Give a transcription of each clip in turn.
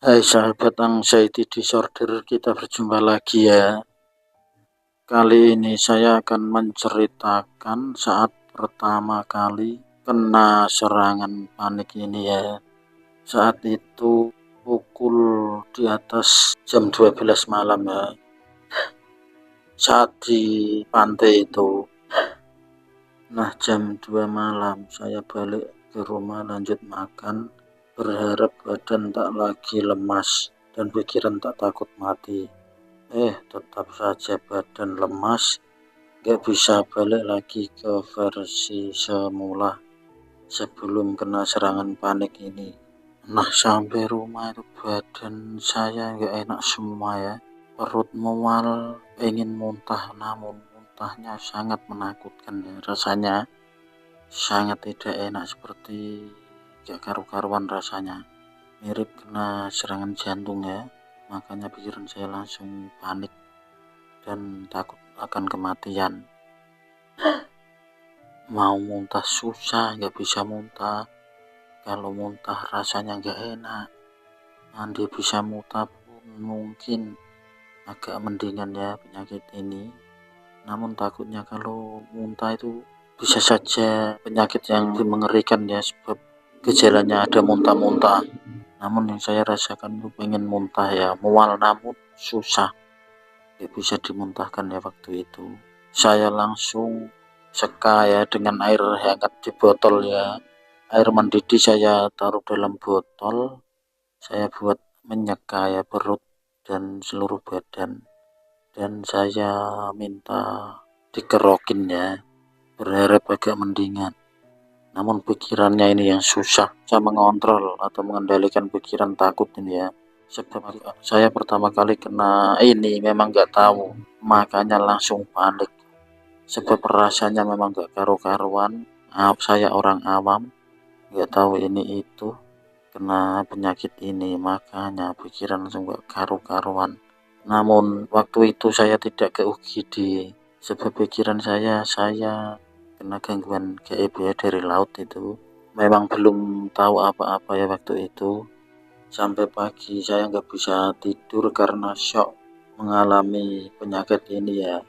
Hai sahabat anxiety disorder, kita berjumpa lagi ya. Kali ini saya akan menceritakan saat pertama kali kena serangan panik ini ya. Saat itu pukul di atas jam 12 malam ya. Saat di pantai itu. Nah, jam 2 malam saya balik ke rumah lanjut makan, berharap badan tak lagi lemas dan pikiran tak takut mati. Tetap saja badan lemas, gak bisa balik lagi ke versi semula sebelum kena serangan panik ini. Nah, sampai rumah itu badan saya gak enak semua ya. Perut mual, pengen muntah, namun muntahnya sangat menakutkan ya. Rasanya sangat tidak enak, seperti gak karu-karuan rasanya. Mirip kena serangan jantung ya. Makanya pikiran saya langsung panik dan takut akan kematian. Mau muntah susah, nggak bisa muntah. Kalau muntah rasanya nggak enak. Nanti bisa muntah pun mungkin agak mendingan ya penyakit ini. Namun takutnya kalau muntah itu bisa saja penyakit yang mengerikan ya, sebab gejalanya ada muntah-muntah. Namun yang saya rasakan itu pengen muntah ya, mual namun susah. Nggak bisa dimuntahkan ya waktu itu. Saya langsung seka ya dengan air hangat di botol ya. Air mendidih saya taruh dalam botol. Saya buat menyeka ya perut dan seluruh badan. Dan saya minta dikerokin ya. Berharap agak mendingan. Namun pikirannya ini yang susah. Saya mengontrol atau mengendalikan pikiran takut ini ya. Sebab saya pertama kali kena ini memang nggak tahu, makanya langsung panik. Sebab rasanya memang nggak karu-karuan. Saya orang awam, nggak tahu ini itu kena penyakit ini, makanya pikiran langsung nggak karu-karuan. Namun waktu itu saya tidak ke UGD, sebab pikiran saya kena gangguan gaib ya dari laut itu. Memang belum tahu apa-apa ya waktu itu. Sampai pagi saya nggak bisa tidur karena shock mengalami penyakit ini ya.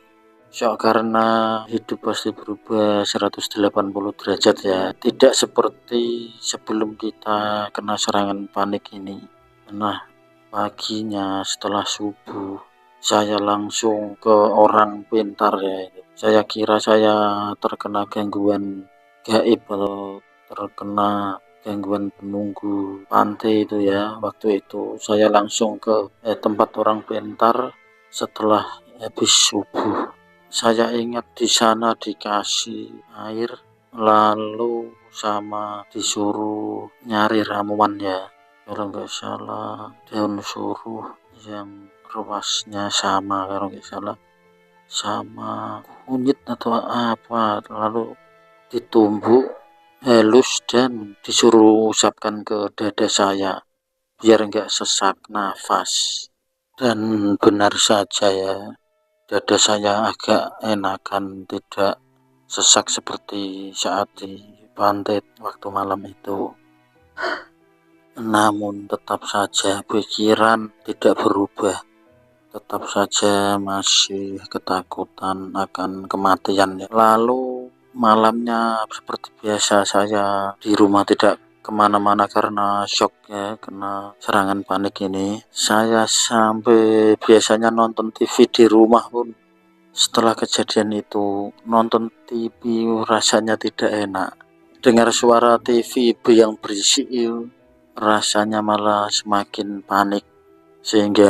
Shock karena hidup pasti berubah 180 derajat ya. Tidak seperti sebelum kita kena serangan panik ini. Nah, paginya setelah subuh saya langsung ke orang pintar ya. Saya kira saya terkena gangguan gaib atau terkena gangguan penunggu pantai itu ya. Waktu itu saya langsung ke tempat orang pintar setelah habis subuh. Saya ingat di sana dikasih air, lalu sama disuruh nyari ramuan ya. Kalau nggak salah daun suruh yang ruasnya sama, kalau nggak salah sama kunyit atau apa, lalu ditumbuk halus dan disuruh usapkan ke dada saya biar nggak sesak nafas. Dan benar saja ya, dada saya agak enakan, tidak sesak seperti saat di pantai waktu malam itu. Namun tetap saja pikiran tidak berubah, tetap saja masih ketakutan akan kematian. Lalu malamnya seperti biasa saya di rumah, tidak kemana-mana karena shock ya, kena serangan panik ini. Saya sampai biasanya nonton TV di rumah pun setelah kejadian itu, nonton TV rasanya tidak enak. Dengar suara TV yang berisik itu, rasanya malah semakin panik. Sehingga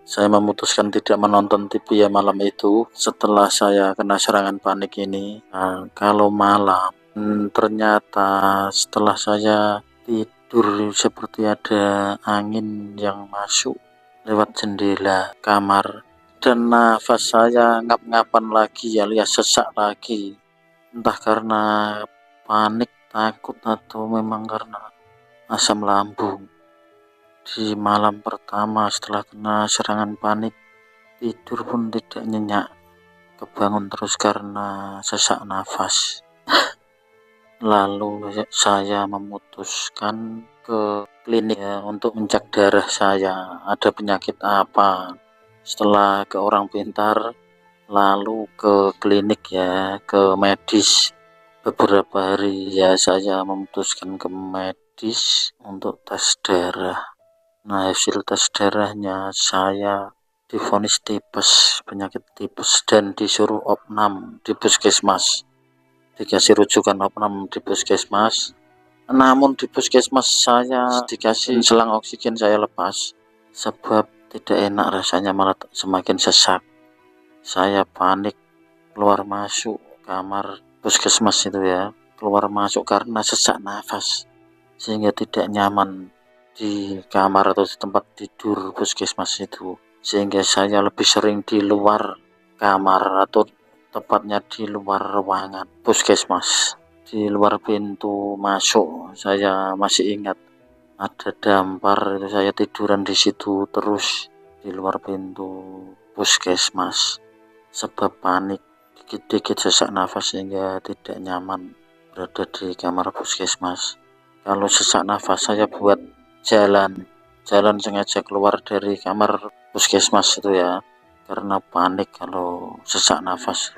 saya memutuskan tidak menonton TV ya malam itu setelah saya kena serangan panik ini. Nah, kalau malam ternyata setelah saya tidur seperti ada angin yang masuk lewat jendela kamar, dan nafas saya ngap-ngapan lagi alias sesak lagi. Entah karena panik, takut, atau memang karena asam lambung. Di malam pertama setelah kena serangan panik, tidur pun tidak nyenyak, kebangun terus karena sesak nafas. Lalu saya memutuskan ke klinik ya, untuk mencek darah saya ada penyakit apa. Setelah ke orang pintar, lalu ke klinik ya, ke medis. Beberapa hari ya saya memutuskan ke medis untuk tes darah. Nah, hasil tes darahnya saya divonis tipes, penyakit tipes, dan disuruh opnam di puskesmas. Dikasih rujukan opnam di puskesmas. Namun di puskesmas saya dikasih selang oksigen, saya lepas sebab tidak enak rasanya, malah semakin sesak. Saya panik keluar masuk kamar puskesmas itu ya, keluar masuk karena sesak nafas sehingga tidak nyaman di kamar atau di tempat tidur puskesmas itu, sehingga saya lebih sering di luar kamar atau tepatnya di luar ruangan puskesmas. Di luar pintu masuk saya masih ingat ada dampar, itu saya tiduran di situ terus di luar pintu puskesmas sebab panik, dikit-dikit sesak nafas sehingga tidak nyaman berada di kamar puskesmas. Kalau sesak nafas saya buat jalan sengaja keluar dari kamar puskesmas itu ya, karena panik kalau sesak nafas,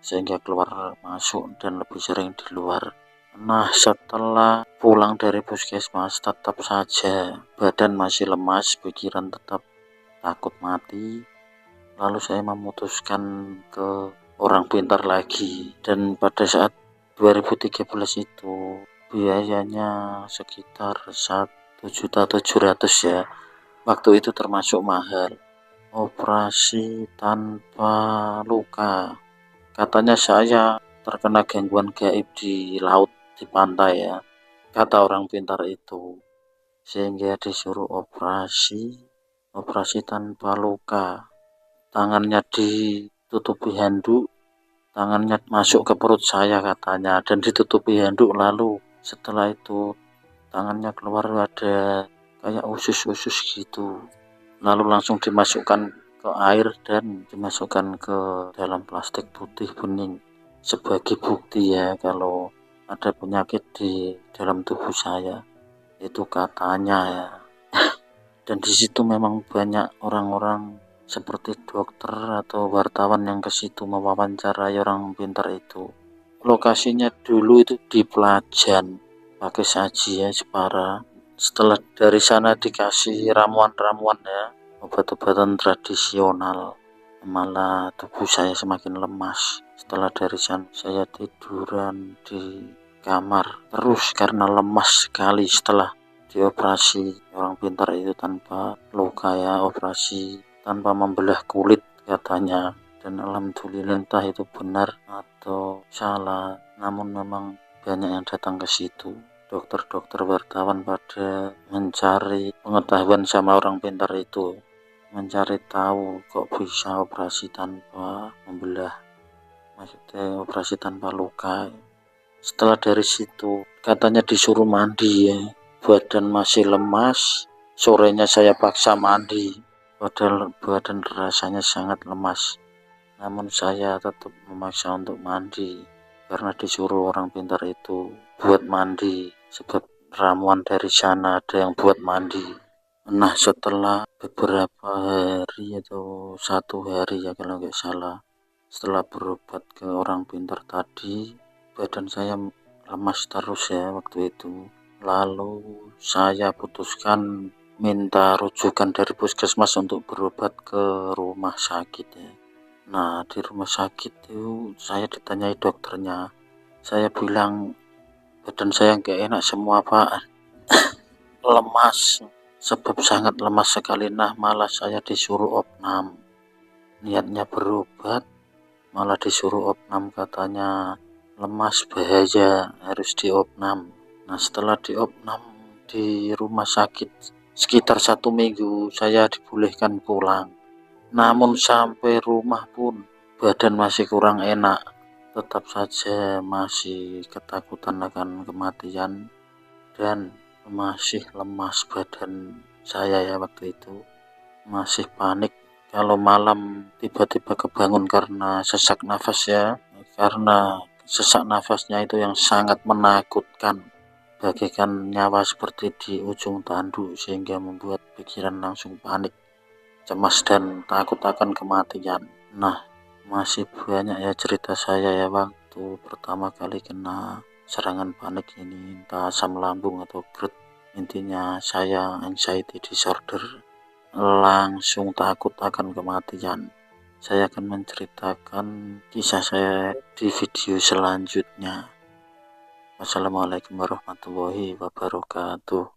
sehingga keluar masuk dan lebih sering di luar. Nah, setelah pulang dari puskesmas tetap saja badan masih lemas, pikiran tetap takut mati. Lalu saya memutuskan ke orang pintar lagi, dan pada saat 2013 itu biayanya sekitar 1.700.000 ya. Waktu itu termasuk mahal. Operasi tanpa luka. Katanya saya terkena gangguan gaib di laut, di pantai ya, kata orang pintar itu, sehingga disuruh operasi tanpa luka. Tangannya ditutupi handuk, tangannya masuk ke perut saya katanya, dan ditutupi handuk. Lalu setelah itu tangannya keluar ada kayak usus-usus gitu, lalu langsung dimasukkan ke air dan dimasukkan ke dalam plastik putih bening sebagai bukti ya kalau ada penyakit di dalam tubuh saya, itu katanya ya. Dan di situ memang banyak orang-orang seperti dokter atau wartawan yang ke situ mewawancarai orang pintar itu. Lokasinya dulu itu di Pelajan, pakai saji ya, Jepara. Setelah dari sana dikasih ramuan-ramuan ya, obat-obatan tradisional, malah tubuh saya semakin lemas. Setelah dari sana saya tiduran di kamar terus karena lemas sekali setelah dioperasi orang pintar itu tanpa luka ya, operasi tanpa membelah kulit katanya. Dan alhamdulillah, entah itu benar atau salah, namun memang banyak yang datang ke situ. Dokter-dokter, wartawan pada mencari pengetahuan sama orang pintar itu, mencari tahu kok bisa operasi tanpa membelah, maksudnya operasi tanpa luka. Setelah dari situ katanya disuruh mandi ya, badan masih lemas. Sorenya saya paksa mandi, padahal badan rasanya sangat lemas, namun saya tetap memaksa untuk mandi karena disuruh orang pintar itu buat mandi, sebab ramuan dari sana ada yang buat mandi. Nah, setelah beberapa hari atau 1 hari ya kalau nggak salah, setelah berobat ke orang pintar tadi, badan saya lemas terus ya waktu itu. Lalu saya putuskan minta rujukan dari puskesmas untuk berobat ke rumah sakit ya. Nah, di rumah sakit itu saya ditanyai dokternya. Saya bilang badan saya nggak enak semua pak, lemas, sebab sangat lemas sekali. Nah, malah saya disuruh opnam. Niatnya berobat, malah disuruh opnam, katanya lemas bahaya, harus diopnam. Nah, setelah diopnam di rumah sakit sekitar 1 minggu, saya dibolehkan pulang. Namun sampai rumah pun badan masih kurang enak, tetap saja masih ketakutan akan kematian dan masih lemas badan saya ya waktu itu. Masih panik kalau malam tiba-tiba kebangun karena sesak nafas ya, karena sesak nafasnya itu yang sangat menakutkan, bagaikan nyawa seperti di ujung tanduk, sehingga membuat pikiran langsung panik, cemas, dan takut akan kematian. Nah, masih banyak ya cerita saya ya waktu pertama kali kena serangan panik ini, entah asam lambung atau GERD. Intinya saya anxiety disorder, langsung takut akan kematian. Saya akan menceritakan kisah saya di video selanjutnya. Wassalamualaikum warahmatullahi wabarakatuh.